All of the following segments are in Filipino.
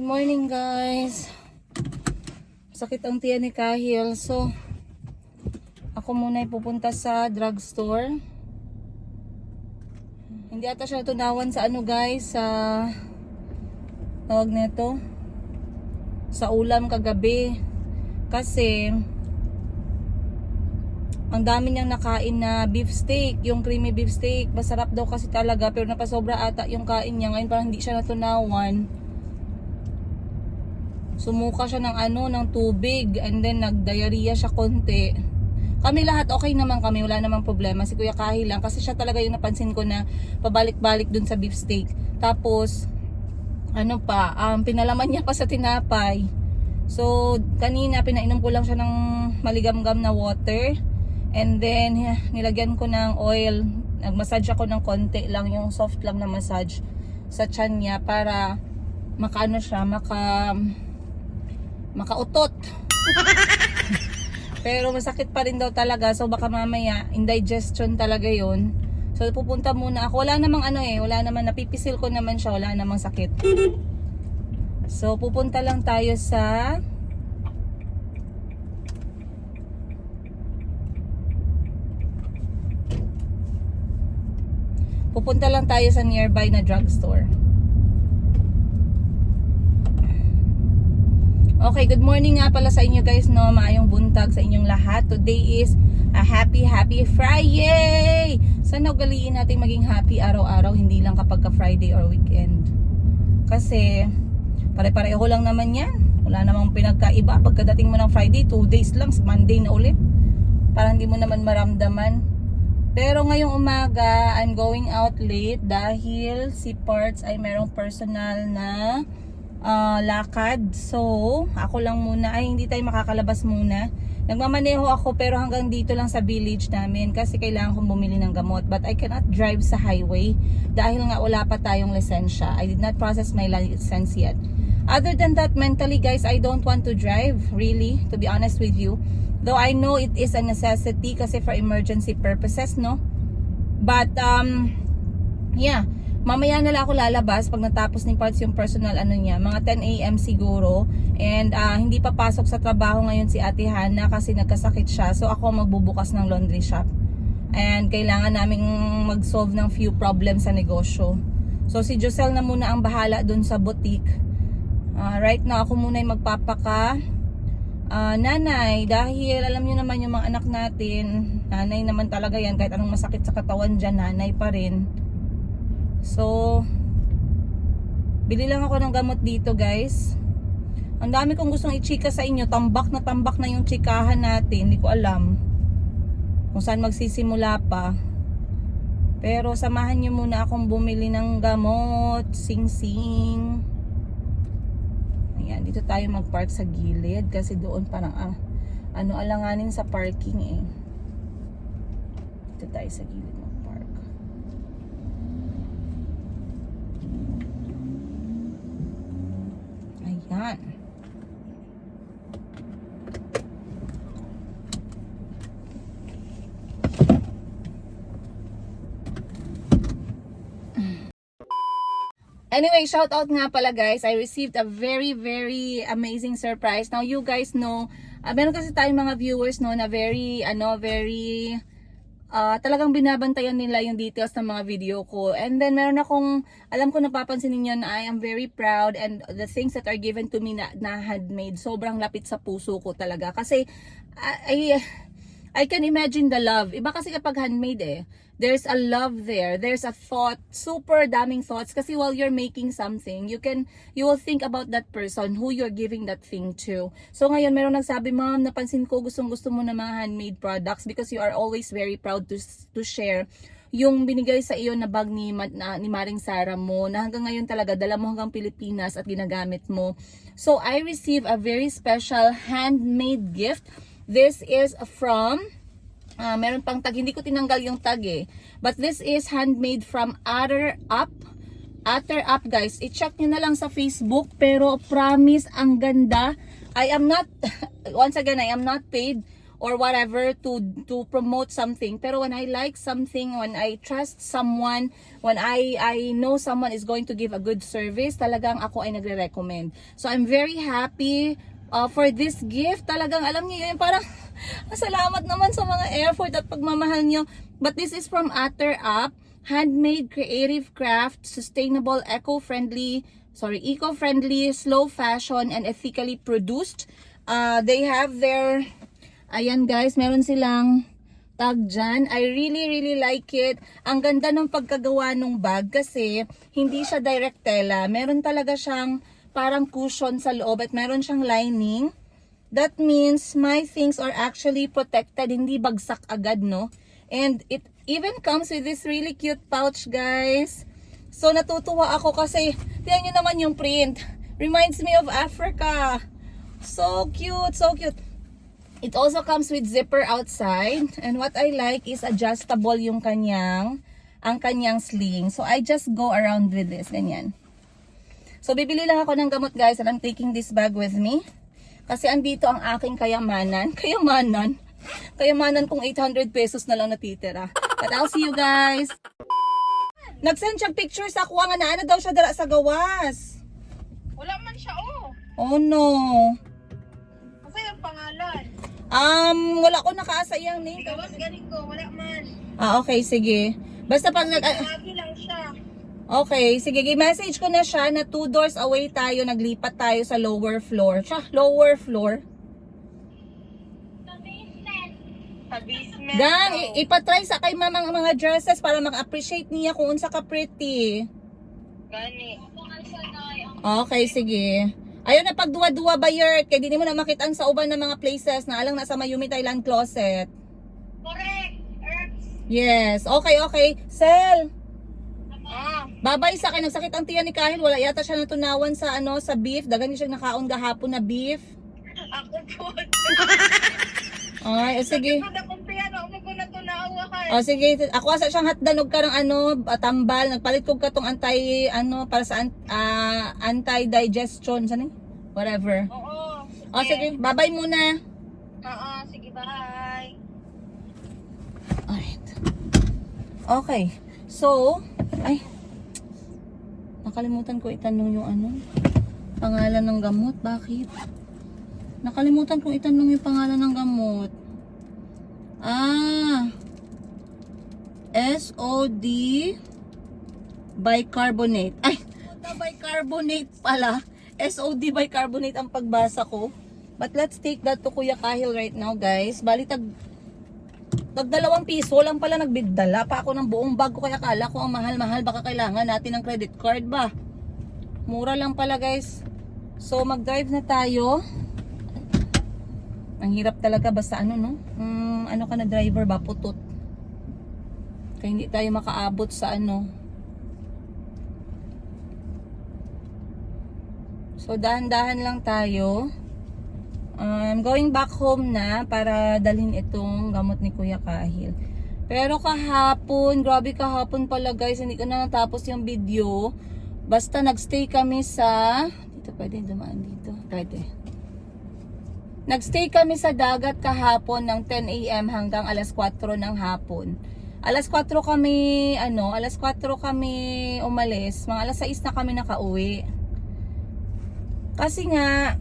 morning guys. Sakit ang tiyan ni Kahil. So, ako muna ay pupunta sa drugstore. Hindi ata siya tunawan sa ano guys, sa tawag nito, sa ulam kagabi. Kasi ang dami niyang nakain na beef steak, yung creamy beef steak. Masarap daw kasi talaga, pero napasobra ata yung kain niya. Ngayon parang hindi siya natunawan. Sumuka siya ng tubig, and then nag-diarrhea siya konti. Kami lahat okay naman kami, wala namang problema. Si Kuya Kahil lang kasi siya talaga yung napansin ko na pabalik-balik dun sa beef steak. Tapos pinalaman niya pa sa tinapay. So kanina pinainom ko lang siya ng maligamgam na water, and then nilagyan ko ng oil. Nag-massage ako ng konti lang, yung soft lang na massage sa tiyan niya para makautot. Pero masakit pa rin daw talaga, so baka mamaya indigestion talaga yon. So pupunta muna ako. Wala namang wala namang, napipisil ko naman siya, wala namang sakit. So pupunta lang tayo sa nearby na drugstore. Okay, good morning nga pala sa inyo guys, no? Maayong buntag sa inyong lahat. Today is a happy Friday! Sana ugaliin natin maging happy araw-araw, hindi lang kapag ka Friday or weekend. Kasi pare-pareho lang naman yan. Wala namang pinagkaiba. Pagkadating mo ng Friday, 2 days lang, Monday na ulit. Parang hindi mo naman maramdaman. Pero ngayong umaga, I'm going out late dahil si Parts ay merong personal na lakad. So ako lang muna, hindi tayo makakalabas muna. Nagmamaneho ako pero hanggang dito lang sa village namin kasi kailangan kong bumili ng gamot, but I cannot drive sa highway dahil nga wala pa tayong lisensya. I did not process my license yet. Other than that, mentally guys, I don't want to drive really, to be honest with you, though I know it is a necessity kasi for emergency purposes, no? But yeah, mamaya na lang ako lalabas pag natapos ni Parts yung personal niya, mga 10 AM siguro. And hindi pa pasok sa trabaho ngayon si Ate Hana kasi nagkasakit siya. So ako magbubukas ng laundry shop. And kailangan naming mag-solve ng few problems sa negosyo. So si Josel na muna ang bahala dun sa boutique. Right now ako muna yung magpapaka nanay, dahil alam nyo naman yung mga anak natin, nanay naman talaga yan. Kahit anong masakit sa katawan dyan, nanay pa rin. So bili lang ako ng gamot dito guys. Ang dami kong gustong i-chika sa inyo. Tambak na yung chikahan natin. Hindi ko alam kung saan magsisimula pa. Pero samahan nyo muna akong bumili ng gamot. Sing. Ayan, dito tayo mag-park sa gilid kasi doon parang alanganin sa parking eh. Dito tayo sa gilid mag-park. Ayan. Anyway, shout out nga pala guys. I received a very amazing surprise. Now you guys know, meron kasi tayong mga viewers no na very talagang binabantayan nila yung details ng mga video ko. And then meron akong, alam ko napapansin niyo na I am very proud, and the things that are given to me na handmade, sobrang lapit sa puso ko talaga. Kasi I can imagine the love. Iba kasi kapag handmade there's a love there. There's a thought, super daming thoughts. Kasi while you're making something, you will think about that person who you're giving that thing to. So ngayon, meron nagsabi, Ma'am, napansin ko gustong-gusto mo ng mga handmade products because you are always very proud to share yung binigay sa iyo na bag ni Maring Sara mo, na hanggang ngayon talaga dala mo hanggang Pilipinas at ginagamit mo. So I received a very special handmade gift. This is from meron pang tag, hindi ko tinanggal yung tag but this is handmade from Utter Up guys. I-check nyo na lang sa Facebook, pero promise ang ganda. I am not once again, I am not paid. or whatever to promote something. Pero when I like something, when I trust someone, when I know someone is going to give a good service, talagang ako ay nagre-recommend. So I'm very happy for this gift. Talagang alam niyo yun, parang salamat naman sa mga effort at pagmamahal niyo. But this is from Atter Up, handmade, creative craft, sustainable, eco-friendly, slow fashion, and ethically produced. They have their, ayan guys, meron silang tag dyan. I really like it. Ang ganda ng pagkagawa ng bag kasi hindi siya direct tela. Meron talaga siyang parang cushion sa loob at meron siyang lining. That means my things are actually protected, hindi bagsak agad, no? And it even comes with this really cute pouch, guys. So natutuwa ako kasi tingnan nyo naman yung print. Reminds me of Africa. So cute, so cute. It also comes with zipper outside. And what I like is adjustable yung kanyang sling. So I just go around with this, ganyan. So bibili lang ako ng gamot, guys, and I'm taking this bag with me. Kasi andito ang aking kayamanan. Kayamanan kung 800 pesos na lang natitira. But I'll see you guys. Nag-send siyang picture sa kuha nga na ano daw siya dala sa gawas. Wala man siya, oh. Oh no. Kasi yung pangalan. Wala ko nakaasa iyang name. Gawas galing ko, wala man. Okay, sige. Basta pag Lagi lang siya. okay, sige, i-message ko na siya na 2 doors away tayo, naglipat tayo sa lower floor. Lower floor. Sa basement. Gang, ipatry sa kay mamang mga dresses para maka-appreciate niya kung unsa ka pretty. Gani. Okay, sige. Ayaw na pagduwa-duwa ba, Yurt? Kaya di mo na makitaan sa uban ng mga places na alang nasa Mayumi Thailand closet. Correct. Herbs. Yes, okay. Sel, Ah. babay sa akin. Nagsakit ang tiyan ni Kahil. Wala yata siya natunawan sa sa beef. Dagan niya siya nakaon gahapon na beef. Ako po. Ay, sige. Ako na kumpiyan, ako ko na to naawakan. O sige, ako asa siyang hatdanog ka ng tambal. Nagpalit ko ka tong para sa anti-digestion. Saan whatever. Oo. O sige, babay muna. Oo, sige, bye. Alright. Okay. So, nakalimutan ko itanong yung pangalan ng gamot. Bakit? Nakalimutan kong itanong yung pangalan ng gamot. SOD bicarbonate. Bicarbonate pala. SOD bicarbonate ang pagbasa ko. But let's take that to Kuya Kahil right now, guys. Bali tag 2 piso lang pala nagbigdala pa ako ng buong bag ko, kaya akala ko ang mahal-mahal, baka kailangan natin ng credit card ba. Mura lang pala, guys. So mag-drive na tayo. Ang hirap talaga basta ano ka na driver ba, putot. Kaya hindi tayo makaabot sa So dahan-dahan lang tayo. I'm going back home na para dalhin itong gamot ni Kuya Kahil. Pero kahapon, grabe kahapon pala, guys, hindi ko na natapos yung video. Basta nagstay kami sa dito, pwede dumaan dito. Pwede. Nagstay kami sa dagat kahapon ng 10 AM hanggang alas 4 ng hapon. Alas 4 kami umalis. Mga alas 6 na kami nakauwi. Kasi nga,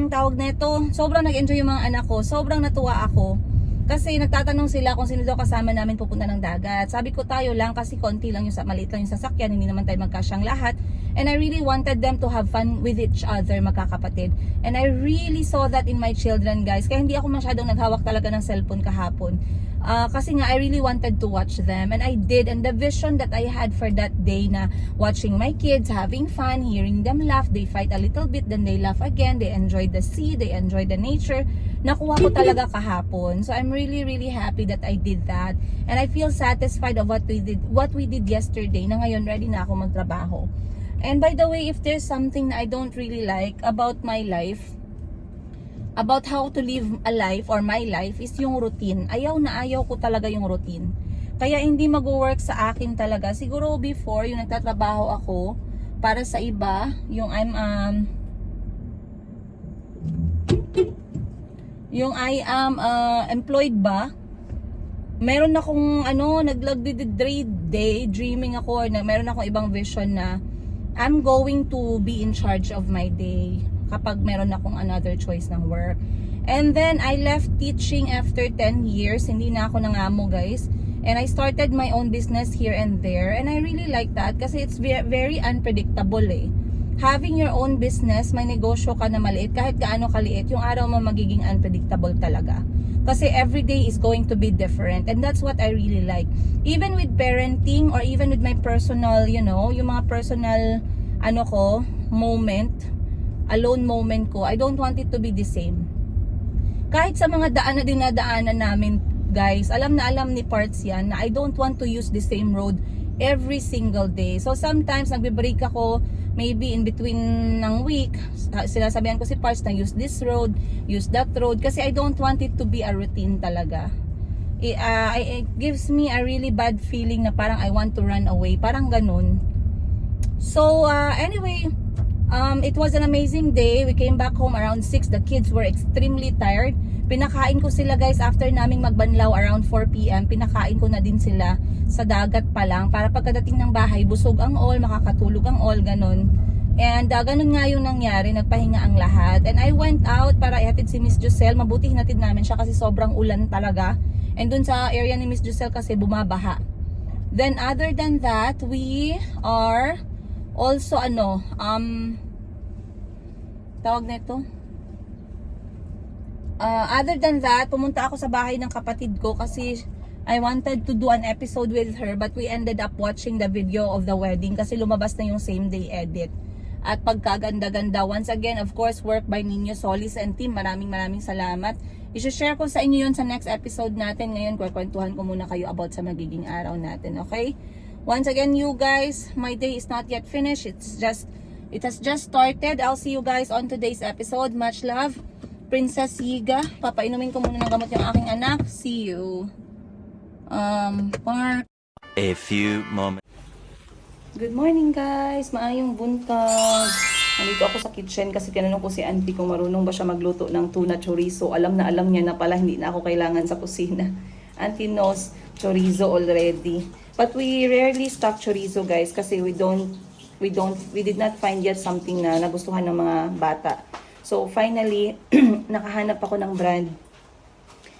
tawag na ito, sobrang nag-enjoy yung mga anak ko. Sobrang natuwa ako. Kasi nagtatanong sila kung sino daw kasama namin pupunta ng dagat. Sabi ko tayo lang kasi konti lang maliit lang yung sasakyan. Hindi naman tayo magkasyang lahat. And I really wanted them to have fun with each other, magkakapatid. And I really saw that in my children, guys. Kaya hindi ako masyadong naghawak talaga ng cellphone kahapon. Kasi nga, I really wanted to watch them. And I did. And the vision that I had for that day na watching my kids having fun, hearing them laugh, they fight a little bit, then they laugh again, they enjoy the sea, they enjoy the nature. Nakuha ko talaga kahapon. So I'm really happy that I did that. And I feel satisfied of what we did yesterday, na ngayon ready na ako magtrabaho. And by the way, if there's something na I don't really like about my life, about how to live a life or my life, is yung routine. Ayaw ko talaga yung routine. Kaya hindi mag-work sa akin talaga. Siguro before, yung nagtatrabaho ako para sa iba, yung Yung I am employed ba? Meron akong daydreaming ako, na meron akong ibang vision na I'm going to be in charge of my day kapag meron akong another choice ng work. And then I left teaching after 10 years. Hindi na ako nangamo, guys. And I started my own business here and there. And I really like that kasi it's very unpredictable eh. Having your own business, may negosyo ka na maliit, kahit gaano kaliit, yung araw mo magiging unpredictable talaga. Kasi every day is going to be different. And that's what I really like. Even with parenting or even with my personal, yung mga personal, moment, alone moment ko, I don't want it to be the same. Kahit sa mga daan na dinadaanan namin, guys, alam na alam ni Parts yan na I don't want to use the same road every single day. So sometimes nagbe-break ako maybe in between ng week. Sinasabihan ko si Parts na use this road, use that road kasi I don't want it to be a routine talaga. It gives me a really bad feeling na parang I want to run away, parang ganun. So anyway, it was an amazing day. We came back home around 6. The kids were extremely tired. Pinakain ko sila, guys, after naming magbanlaw around 4 p.m. Pinakain ko na din sila sa dagat pa lang para pagkadating ng bahay, busog ang all, makakatulog ang all, ganun. And ganun nga yung nangyari, nagpahinga ang lahat. And I went out para ihatid si Miss Giselle. Mabuti hinatid namin siya kasi sobrang ulan talaga. And dun sa area ni Miss Giselle kasi bumabaha. Then other than that, we are also tawag nito. Other than that, pumunta ako sa bahay ng kapatid ko kasi I wanted to do an episode with her but we ended up watching the video of the wedding kasi lumabas na yung same day edit. At pagkaganda-ganda, once again, of course, work by Nino Solis and team. Maraming salamat. I-share ko sa inyo yun sa next episode natin. Ngayon, kwentuhan ko muna kayo about sa magiging araw natin, okay? Once again, you guys, my day is not yet finished. It has just started. I'll see you guys on today's episode. Much love. Princess Yiga. Papainumin ko muna ng gamot yung aking anak. See you. A few moments. Good morning, guys. Maayong buntag. Nandito ako sa kitchen kasi tinanong ko si auntie kung marunong ba siya magluto ng tuna chorizo. Alam niya na pala hindi na ako kailangan sa kusina. Auntie knows chorizo already. But we rarely stock chorizo, guys, kasi we did not find yet something na nagustuhan ng mga bata. So finally, nakahanap ako ng brand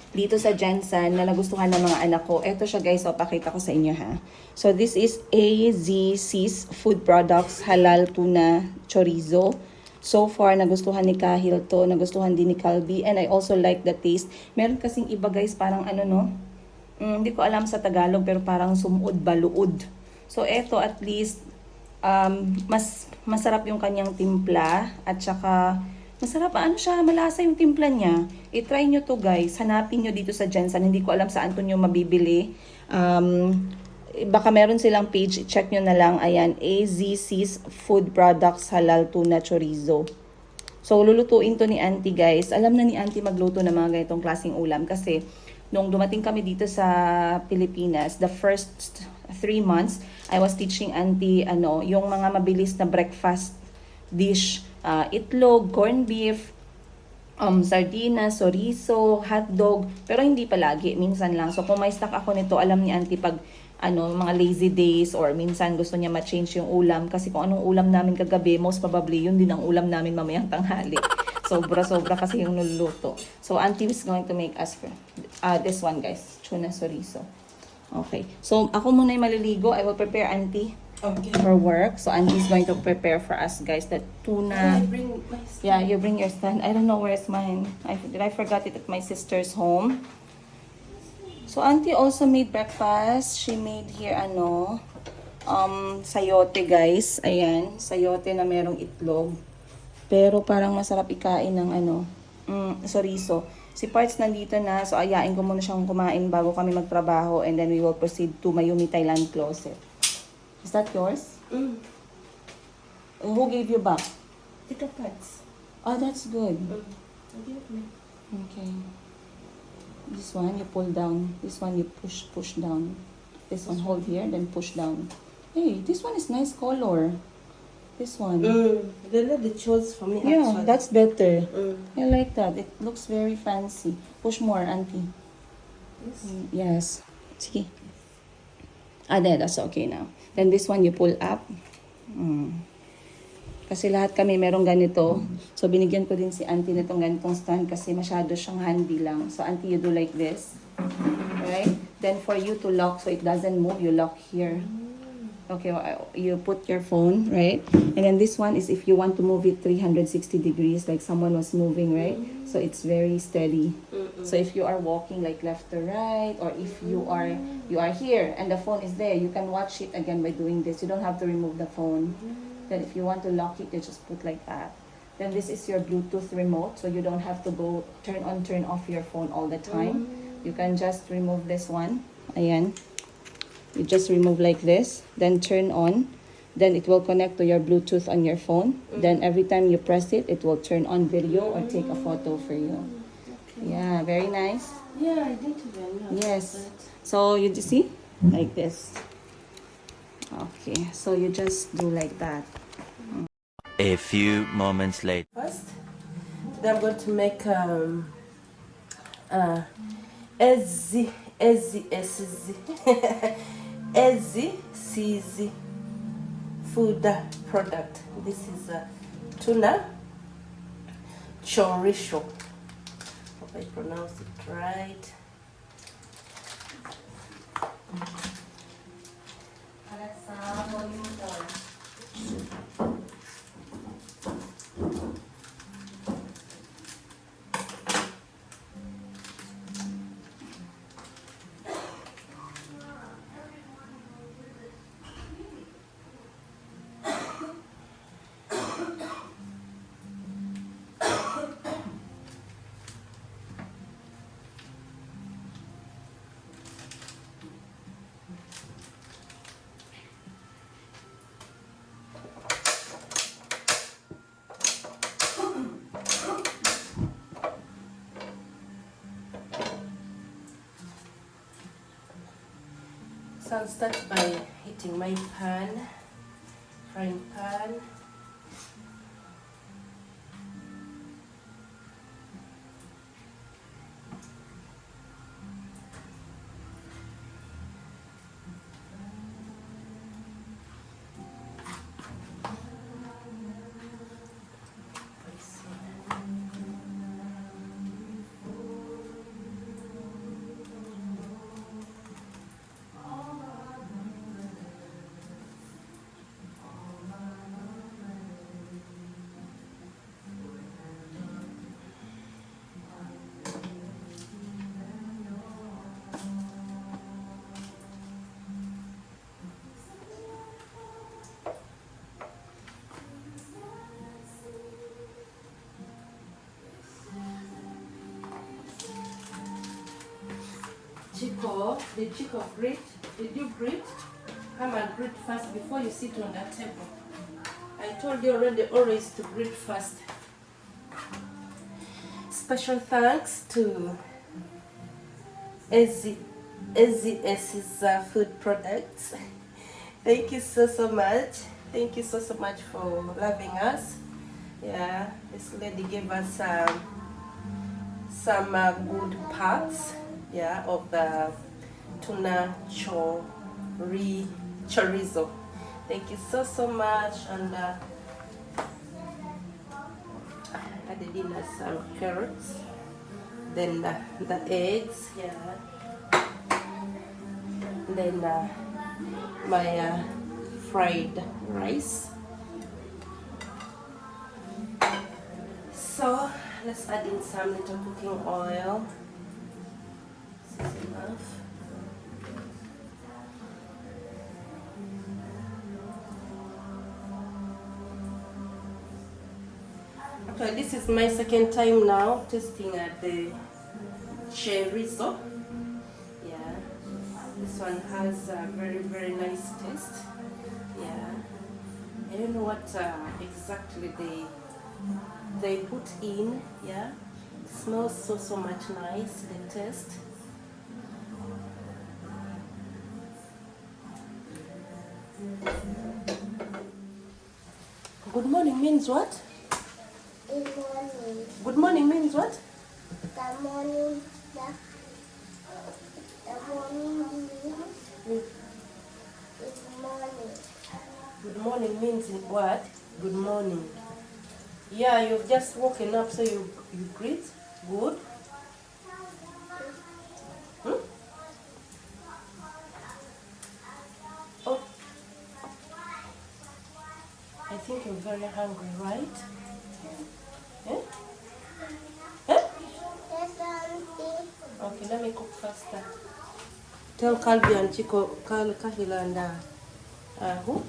dito sa Jensen na nagustuhan ng mga anak ko. Ito siya, guys, so pakita ko sa inyo ha. So this is AZC's Food Products Halal Tuna Chorizo. So far, nagustuhan ni Kahil to, nagustuhan din ni Calby, and I also like the taste. Meron kasing iba, guys, parang hindi ko alam sa Tagalog, pero parang sumuod baluod. So eto at least mas masarap yung kanyang timpla at saka masarap, malasa yung timpla niya. I-try nyo to, guys. Hanapin nyo dito sa Jensen. Hindi ko alam saan ko nyo mabibili. Baka meron silang page. Check nyo na lang. Ayan, AZC's Food Products Halal Tuna Chorizo. So, lulutuin to ni auntie, guys. Alam na ni auntie magluto ng mga ganitong klaseng ulam. Kasi, nung dumating kami dito sa Pilipinas, the first 3 months, I was teaching auntie, yung mga mabilis na breakfast dish. Itlog, corned beef, sardinas, chorizo, hotdog, pero hindi palagi, minsan lang. So kung may stock ako nito, alam ni auntie pag mga lazy days or minsan gusto niya ma-change yung ulam kasi kung anong ulam namin kagabi, most probably yun din ang ulam namin mamayang tanghali. Sobra kasi yung niluluto. So auntie is going to make us for this one, guys, tuna chorizo. Okay, so ako muna yung maliligo. I will prepare auntie for work. So auntie's going to prepare for us, guys, that tuna. Yeah, you bring your stand. I don't know where's mine. I forgot it at my sister's home. So auntie also made breakfast. She made here sayote, guys. Ayan, sayote na merong itlog. Pero parang masarap ikain ng chorizo. Si Parts nandito na, so ayain ko muna siyang kumain bago kami magtrabaho, and then we will proceed to Mayumi Thailand closet. Is that yours? Who gave you back? Tita Parts. Oh, that's good. Okay. This one you pull down. This one you push down. This one hold here, then push down. Hey, this one is nice color. This one. The lady chose for me Yeah, actually. that's better. Mm. I like that. It looks very fancy. Push more, auntie. Yes. Yes. Sige. There, that's okay now. Then this one you pull up. Kasi lahat kami merong ganito. So binigyan ko din si auntie nitong ganitong stand kasi masyado siyang handy lang. So auntie, you do like this. Right? Then for you to lock so it doesn't move, you lock here. Okay, you put your phone, right? And then this one is if you want to move it 360 degrees, like someone was moving, right? So it's very steady. So if you are walking like left to right, or if you are here and the phone is there, you can watch it again by doing this. You don't have to remove the phone. Then if you want to lock it, you just put like that. Then this is your Bluetooth remote, so you don't have to go turn on, turn off your phone all the time. You can just remove this one. Ayan. You just remove like this, then turn on, then it will connect to your Bluetooth on your phone. Then every time you press it, it will turn on video or take a photo for you. Yeah, very nice. Yeah, I didn't even know. Yes. That. So you just see like this. Okay, so you just do like that. A few moments later. First, today I'm going to make Ezzy CZ food product. This is tuna chorizo. Hope I pronounce it right. So I'll start by heating my frying pan. Chico, did Chico greet? Did you greet? Come and greet first before you sit on that table. I told you already always to greet first. Special thanks to SZS's food products. Thank you so much. Thank you so much for loving us. Yeah, this lady gave us some good parts, yeah, of the tuna chorizo. Thank you so much. And added in some carrots, then the eggs, yeah, then my fried rice. So let's add in some little cooking oil. This is enough. Okay, this is my second time now testing the chorizo. Yeah, this one has a very nice taste. Yeah, I don't know what exactly they put in. Yeah, it smells so much nice. The taste. Good morning means what? Good morning. Good morning means what? The morning. The morning means it's morning. Good morning means what? Good morning. Yeah, you've just woken up, so you greet. Good. Hmm? Oh. I think you're very hungry, right? Eh? Eh? Yes, auntie. Okay, let me cook faster. Tell Calvi and Chico, Kahila and who?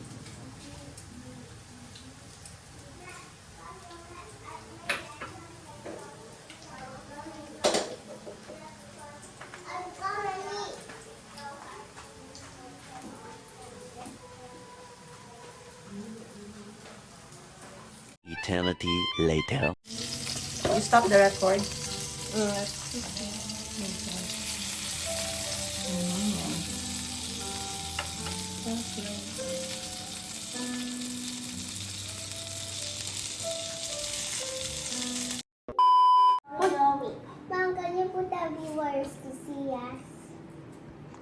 I'm coming. Eternity later. You stop the record. Mommy. Mom, can you put the viewers to see us?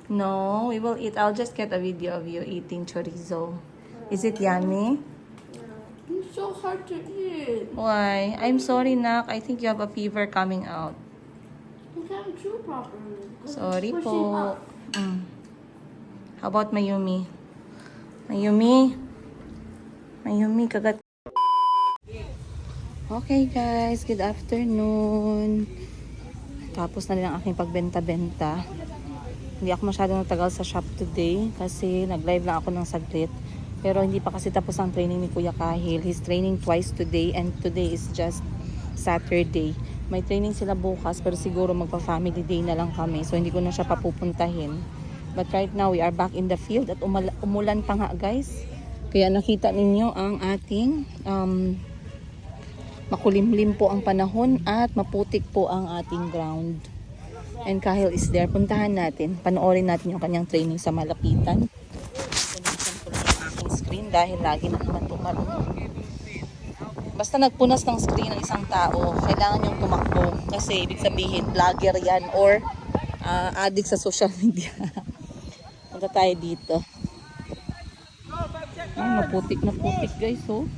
No, we will eat. I'll just get a video of you eating chorizo. Is it yummy? It's so hard to eat. Why? I'm sorry, Nak. I think you have a fever coming out. You can't chew properly. Sorry po. How about Mayumi? Mayumi? Mayumi, kagat. Okay guys, good afternoon. Tapos na rin ang aking pagbenta-benta. Hindi ako masyadong nagtagal sa shop today kasi nag-live lang ako ng saglit. Pero hindi pa kasi tapos ang training ni Kuya Kahil. He's training twice today and today is just Saturday. May training sila bukas pero siguro magpa-family day na lang kami. So hindi ko na siya papupuntahin. But right now we are back in the field at umulan pa nga guys. Kaya nakita ninyo ang ating makulimlim po ang panahon at maputik po ang ating ground. And Kahil is there. Puntahan natin. Panoorin natin yung kanyang training sa malapitan. Punasan ko lang yung aking screen dahil lagi na naman tumalong. Basta nagpunas ng screen ng isang tao, kailangan yung tumakbo. Kasi ibig sabihin, vlogger yan or addict sa social media. Punta tayo dito. Naputik na putik guys, oh.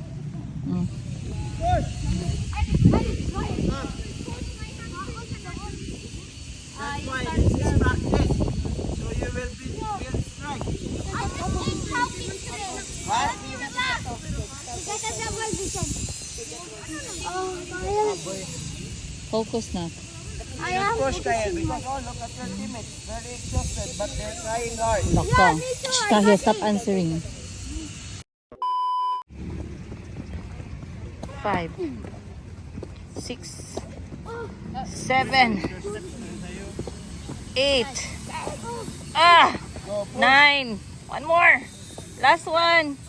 Focus na. Push Kahil because look at your teammates, very exhausted but they're trying hard. Lako. Kahil, stop answering. 5 6 7 8 9. One more. Last one.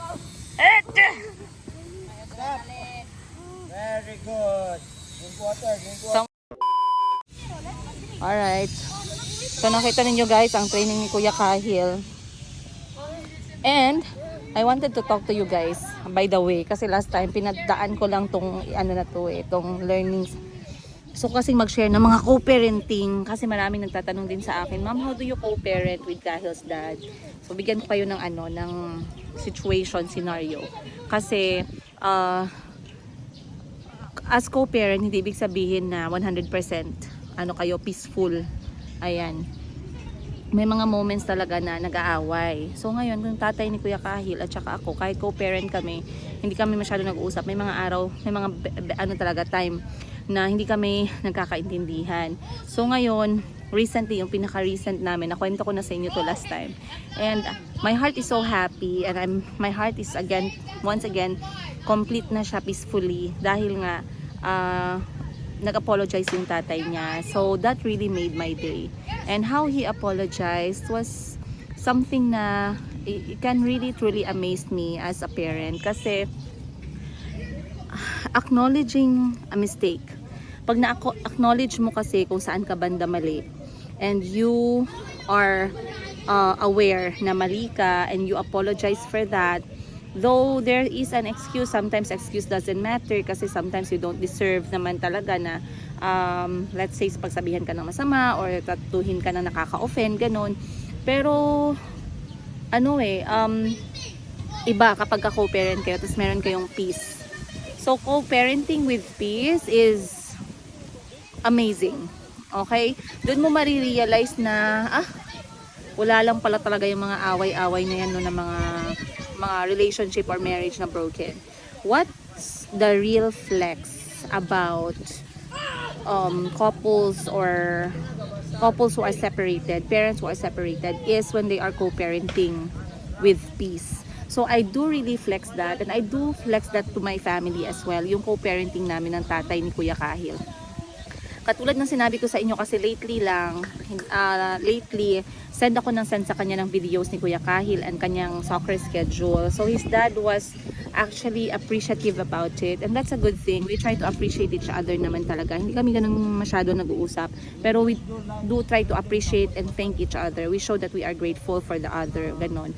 Very good. Drink water, drink water. Alright. So nakita ninyo guys ang training ni Kuya Kahil. And I wanted to talk to you guys by the way kasi last time pinagdaan ko lang tong itong learnings. So kasi mag-share ng mga co-parenting kasi maraming nagtatanong din sa akin, "Ma'am, how do you co-parent with Kahil's dad?" So bigyan ko kayo ng ng situation scenario. Kasi as co-parent hindi ibig sabihin na 100% kayo peaceful. Ayan. May mga moments talaga na nag-aaway. So ngayon, kung tatay ni Kuya Kahil at saka ako, kahit co-parent kami, hindi kami masyado nag-uusap. May mga araw, may mga talaga time na hindi kami nagkakaintindihan. So ngayon, recently, yung pinaka-recent namin, nakwento ko na sa inyo to last time. And my heart is so happy and my heart is once again, complete na siya peacefully dahil nga nag-apologize yung tatay niya. So that really made my day. And how he apologized was something na it can really truly amaze me as a parent kasi acknowledging a mistake. Pag na-acknowledge mo kasi kung saan ka banda mali and you are aware na mali ka and you apologize for that, Though there is an excuse, sometimes excuse doesn't matter kasi sometimes you don't deserve naman talaga na let's say pagsabihan ka ng masama or tatuhin ka na nakaka-offend, ganun. Pero iba kapag ka-co-parent kayo tapos meron kayong peace. So co-parenting with peace is amazing. Okay? Doon mo marirealize na wala lang pala talaga yung mga away-away na yan no, na mga relationship or marriage na broken. What's the real flex about couples who are separated, parents who are separated, is when they are co-parenting with peace. So I do really flex that, and I do flex that to my family as well, yung co-parenting namin ng tatay ni Kuya Kahil. Katulad ng sinabi ko sa inyo kasi lately, send ako ng send sa kanya ng videos ni Kuya Kahil and kanyang soccer schedule. So his dad was actually appreciative about it, and that's a good thing. We try to appreciate each other naman talaga. Hindi kami ganun masyado nag-uusap, pero we do try to appreciate and thank each other. We show that we are grateful for the other, ganon.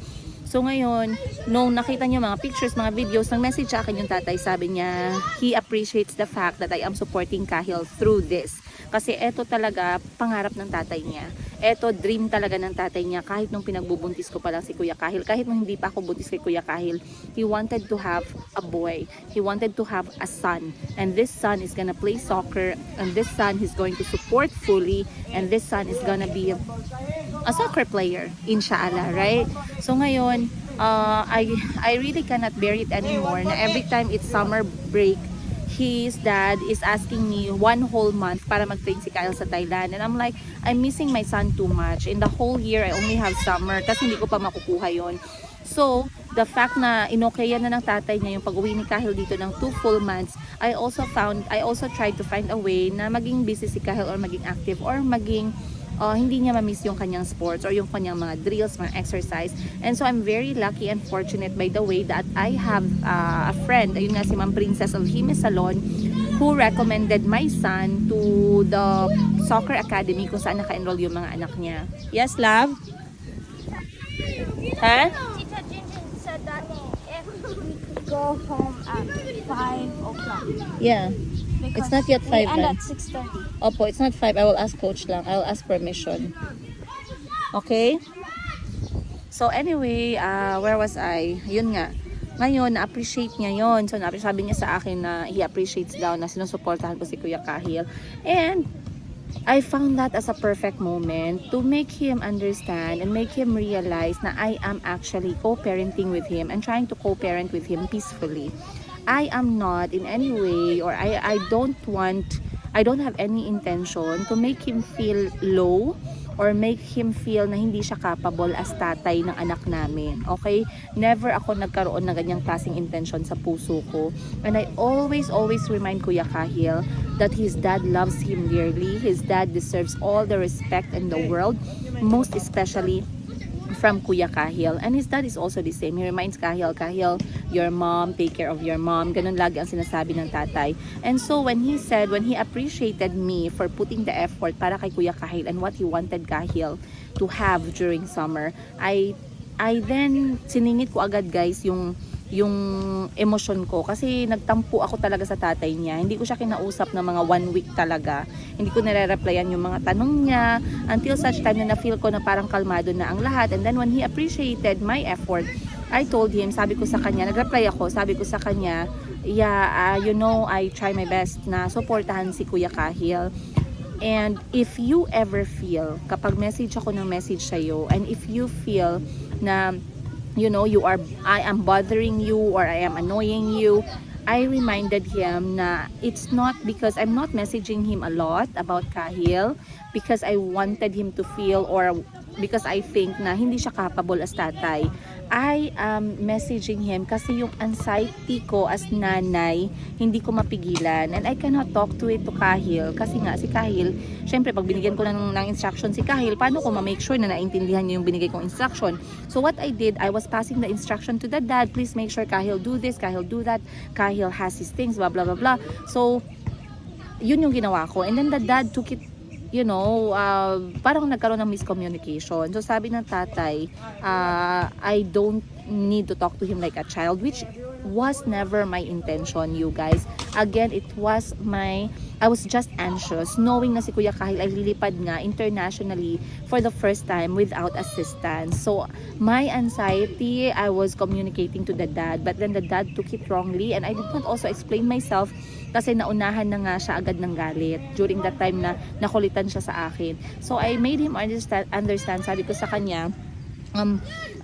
So ngayon, nung nakita niyo mga pictures, mga videos, nang message sa akin yung tatay, sabi niya, he appreciates the fact that I am supporting Kahil through this. Kasi eto talaga, pangarap ng tatay niya. Eto, dream talaga ng tatay niya. Kahit nung pinagbubuntis ko pa lang si Kuya Kahil, kahit nung hindi pa ako buntis kay Kuya Kahil, he wanted to have a boy. He wanted to have a son. And this son is gonna play soccer. And this son he's going to support fully. And this son is gonna be a soccer player, inshallah, right? So ngayon, I really cannot bear it anymore na every time it's summer break, his dad is asking me 1 whole month para mag-train si Kyle sa Thailand. And I'm like, I'm missing my son too much. In the whole year, I only have summer kasi hindi ko pa makukuha yon. So, the fact na inokayan na ng tatay niya yung pag-uwi ni Kahil dito ng 2 full months, I also tried to find a way na maging busy si Kahil or maging active or maging hindi niya ma-miss yung kanyang sports or yung kanyang mga drills, mga exercise. And so I'm very lucky and fortunate by the way that I have a friend, ayun nga si Ma'am Princess of Hime Salon, who recommended my son to the soccer academy kung saan naka-enroll yung mga anak niya. Yes, love? Ha? Tita Jinjin said that if we could go home at 5 o'clock. Yeah. It's not yet 5 we end then. at 6:30. Opo, it's not 5. I will ask coach lang. I will ask permission. Okay? So anyway, where was I? Yun nga. Ngayon, na-appreciate niya yon. So sabi niya sa akin na he appreciates daw na sinusuportahan ko si Kuya Kahil. And I found that as a perfect moment to make him understand and make him realize na I am actually co-parenting with him and trying to co-parent with him peacefully. I am not in any way, or I don't have any intention to make him feel low or make him feel na hindi siya capable as tatay ng anak namin. Okay? Never ako nagkaroon ng ganyang klaseng intention sa puso ko. And I always remind Kuya Kahil that his dad loves him dearly. His dad deserves all the respect in the world, most especially from Kuya Kahil. And his dad is also the same. He reminds Kahil, your mom, take care of your mom. Ganun lagi ang sinasabi ng tatay. And so when he appreciated me for putting the effort para kay Kuya Kahil and what he wanted Kahil to have during summer, I then siningit ko agad guys yung emosyon ko kasi nagtampo ako talaga sa tatay niya. Hindi ko siya kinausap ng mga 1 week talaga. Hindi ko nare-replyan yung mga tanong niya until such time na na-feel ko na parang kalmado na ang lahat. And then when he appreciated my effort, I told him, sabi ko sa kanya, nag-reply ako, sabi ko sa kanya, yeah, I try my best na supportahan si Kuya Kahil. And if you ever feel, kapag message ako ng message sa'yo, and if you feel na I am bothering you or I am annoying you, I reminded him na it's not because I'm not messaging him a lot about Kahil because I wanted him to feel or because I think na hindi siya capable as tatay. I am messaging him kasi yung anxiety ko as nanay, hindi ko mapigilan. And I cannot talk to it to Kahil. Kasi nga si Kahil, syempre pag binigyan ko ng instruction si Kahil, paano ko ma-make sure na naintindihan niya yung binigay kong instruction? So what I did, I was passing the instruction to the dad. Please make sure Kahil do this, Kahil do that. Kahil has his things, blah blah blah blah. So, yun yung ginawa ko. And then the dad took it parang nagkaroon ng miscommunication. So sabi ng tatay, I don't need to talk to him like a child, which was never my intention, you guys. Again, I was just anxious knowing na si Kuya Kahil ay lilipad nga internationally for the first time without assistance. So my anxiety, I was communicating to the dad, but then the dad took it wrongly, and I did not also explain myself kasi naunahan na nga siya agad ng galit during that time na nakulitan siya sa akin. So I made him understand, sabi ko sa kanya,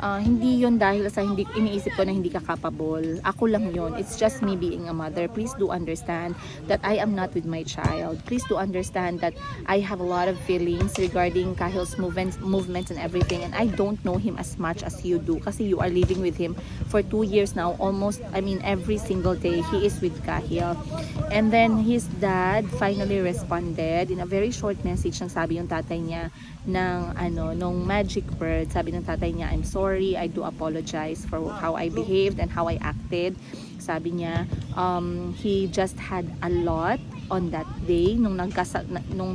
hindi yun dahil sa hindi iniisip ko na hindi ka capable. Ako lang yun. It's just me being a mother. Please do understand that I am not with my child. Please do understand that I have a lot of feelings regarding Kahil's movements and everything, and I don't know him as much as you do kasi you are living with him for 2 years now. Every single day he is with Kahil. And then his dad finally responded in a very short message. Nang sabi yung tatay niya nung magic word, sabi ng tatay niya, I'm sorry, I do apologize for how I behaved and how I acted. Sabi niya, he just had a lot on that day nung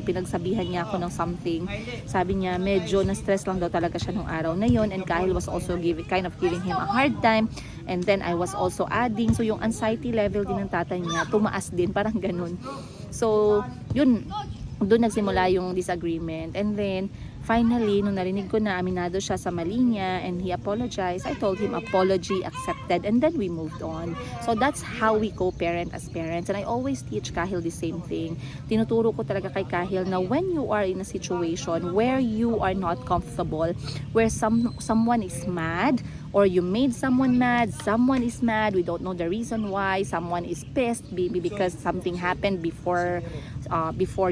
pinagsabihan niya ako ng something. Sabi niya, medyo na-stress lang daw talaga siya nung araw na yon, and Kahil was also kind of giving him a hard time, and then I was also adding, so yung anxiety level din ng tatay niya tumaas din, parang ganun. So yun, doon nagsimula yung disagreement. And then finally, nung narinig ko na aminado siya sa mali niya and he apologized, I told him apology accepted, and then we moved on. So that's how we co-parent as parents. And I always teach Kahil the same thing. Tinuturo ko talaga kay Kahil na when you are in a situation where you are not comfortable, where someone is mad, or you made someone mad, someone is mad, we don't know the reason why, someone is pissed, maybe because something happened before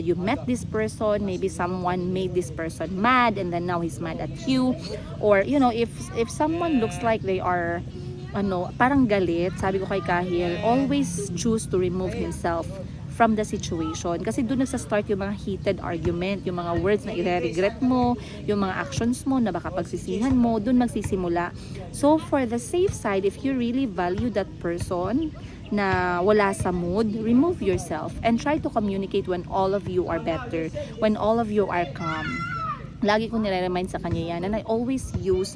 you met this person, maybe someone made this person mad and then now he's mad at you, or if someone looks like they are parang galit, sabi ko kay Kahil, always choose to remove himself from the situation, kasi doon nagsa-start yung mga heated argument, yung mga words na i-regret mo, yung mga actions mo na baka pagsisihan mo, doon magsisimula. So for the safe side, if you really value that person na wala sa mood, remove yourself and try to communicate when all of you are better, when all of you are calm. Lagi ko nire-remind sa kanya yan, and I always use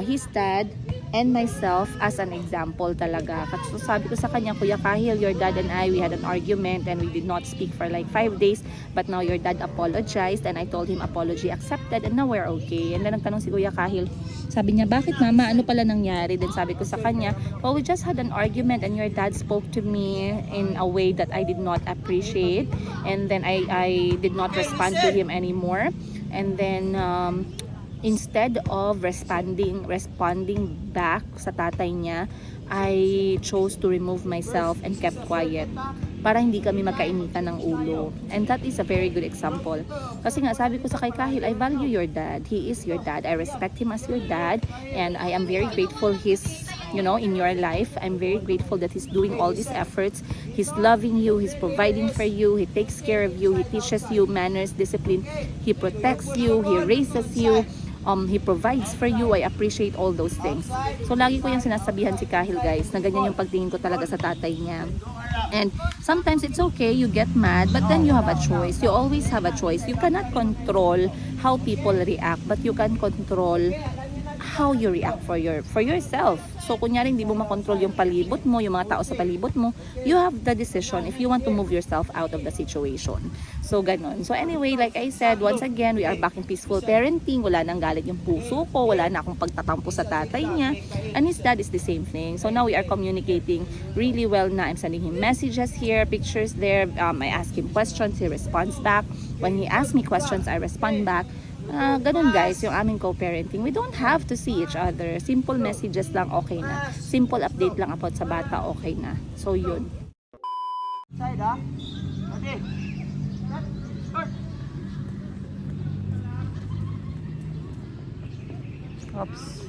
his dad and myself as an example talaga. So sabi ko sa kanya, Kuya Kahil, your dad and I, we had an argument and we did not speak for like 5 days, but now your dad apologized, and I told him apology accepted, and now we're okay. And then nagtanong si Kuya Kahil, sabi niya, bakit mama, ano pala nangyari? Then sabi ko sa kanya, well, we just had an argument and your dad spoke to me in a way that I did not appreciate, and then I did not respond to him anymore. And then instead of responding back sa tatay niya, I chose to remove myself and kept quiet para hindi kami magkainitan ng ulo. And that is a very good example. Kasi nga, sabi ko sa kay Kahil, I value your dad. He is your dad. I respect him as your dad, and I am very grateful he's in your life. I'm very grateful that he's doing all these efforts. He's loving you, he's providing for you, he takes care of you, he teaches you manners, discipline, he protects you, he raises you, he provides for you. I appreciate all those things. So lagi ko yung sinasabihan si Kahil, guys, na ganyan yung pagtingin ko talaga sa tatay niya. And sometimes it's okay, you get mad, but then you have a choice. You always have a choice. You cannot control how people react, but you can control how you react for yourself. So kunyari hindi mo makontrol yung palibot mo, yung mga tao sa palibot mo, you have the decision if you want to move yourself out of the situation. So ganon. So anyway, like I said, once again, we are back in peaceful parenting. Wala nang galit yung puso ko, wala na akong pagtatampo sa tatay niya, and his dad is the same thing. So now we are communicating really well na. I'm sending him messages here, pictures there, I ask him questions, he responds back. When he asks me questions, I respond back. Ganun guys, yung aming co-parenting. We don't have to see each other. Simple messages lang, okay na. Simple update lang about sa bata, okay na. So yun. Side, ha? Ready? Start. Oops.